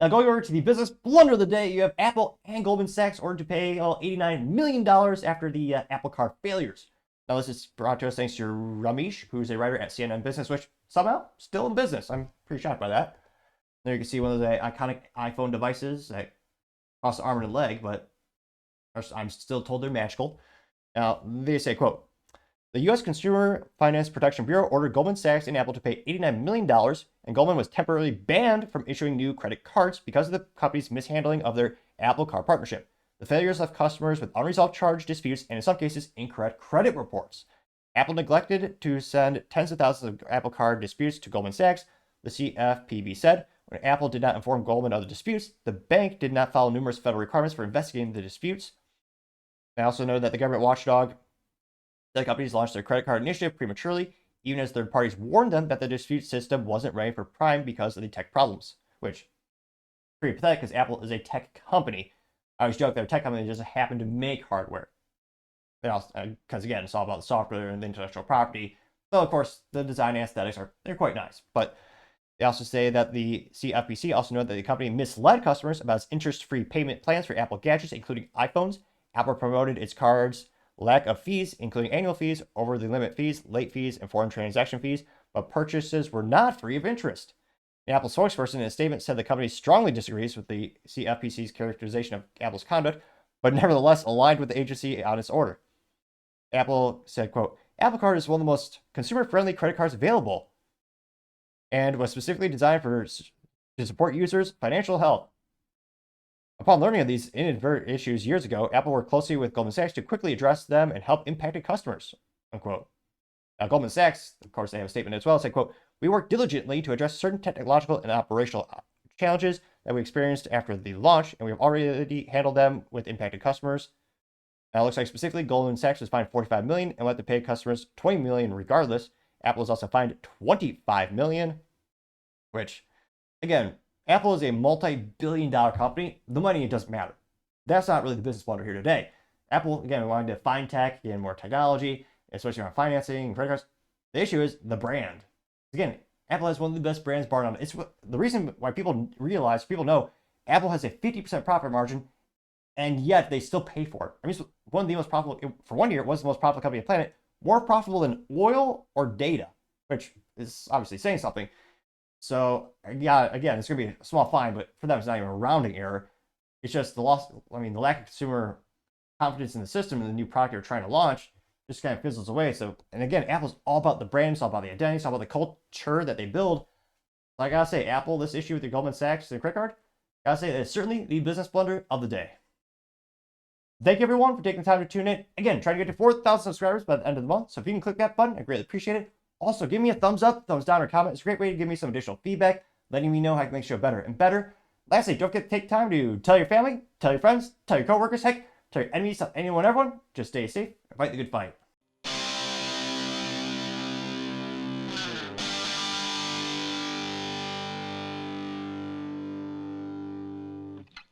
Now, going over to the business blunder of the day, you have Apple and Goldman Sachs ordered to pay $89 million after the Apple Car failures. Now, this is brought to us thanks to Ramesh, who's a writer at CNN Business, which somehow still in business. I'm pretty shocked by that. There you can see one of those iconic iPhone devices that cost an arm and a leg, but I'm still told they're magical. Now, they say, quote, the U.S. Consumer Finance Protection Bureau ordered Goldman Sachs and Apple to pay $89 million, and Goldman was temporarily banned from issuing new credit cards because of the company's mishandling of their Apple Car partnership. The failures left customers with unresolved charge disputes and, in some cases, incorrect credit reports. Apple neglected to send tens of thousands of Apple Card disputes to Goldman Sachs, the CFPB said. When Apple did not inform Goldman of the disputes, the bank did not follow numerous federal requirements for investigating the disputes. I also know that the government watchdog said companies launched their credit card initiative prematurely, even as third parties warned them that the dispute system wasn't ready for prime because of the tech problems, which is pretty pathetic because Apple is a tech company. I always joke they're a tech company that just happen to make hardware. Because again, it's all about the software and the intellectual property. Though, of course, the design aesthetics they're quite nice. But they also say that the CFPC also noted that the company misled customers about its interest-free payment plans for Apple gadgets, including iPhones. Apple promoted its cards' lack of fees, including annual fees, over the limit fees, late fees, and foreign transaction fees, but purchases were not free of interest. The Apple spokesperson in a statement said the company strongly disagrees with the CFPC's characterization of Apple's conduct, but nevertheless aligned with the agency on its order. Apple said, quote, Apple Card is one of the most consumer-friendly credit cards available and was specifically designed to support users' financial health. Upon learning of these inadvertent issues years ago, Apple worked closely with Goldman Sachs to quickly address them and help impacted customers, unquote. Now, Goldman Sachs, of course, they have a statement as well, said, quote, we worked diligently to address certain technological and operational challenges that we experienced after the launch, and we have already handled them with impacted customers. Now, it looks like specifically Goldman Sachs was fined $45 million and let the paid customers $20 million regardless. Apple was also fined $25 million, which, again, Apple is a multi-billion-dollar company. The money, it doesn't matter. That's not really the business blunder here today. Apple, again, wanted to find tech, get more technology, especially around financing and credit cards. The issue is the brand. Again, Apple has one of the best brands, bar none. It's the reason why people know Apple has a 50% profit margin, and yet they still pay for it. I mean, it's one of the most profitable, for 1 year, it was the most profitable company on the planet, more profitable than oil or data, which is obviously saying something. So, yeah, again, it's going to be a small fine, but for them, it's not even a rounding error. It's just the lack of consumer confidence in the system and the new product they're trying to launch just kind of fizzles away. So, and again, Apple's all about the brand, it's all about the identity, it's all about the culture that they build. Like I gotta say, Apple, this issue with the Goldman Sachs and the credit card, I gotta say that it's certainly the business blunder of the day. Thank you, everyone, for taking the time to tune in. Again, trying to get to 4,000 subscribers by the end of the month. So if you can click that button, I greatly appreciate it. Also, give me a thumbs up, thumbs down, or comment. It's a great way to give me some additional feedback, letting me know how I can make the show better and better. Lastly, don't forget to take time to tell your family, tell your friends, tell your coworkers, heck, tell your enemies, tell anyone, everyone. Just stay safe and fight the good fight.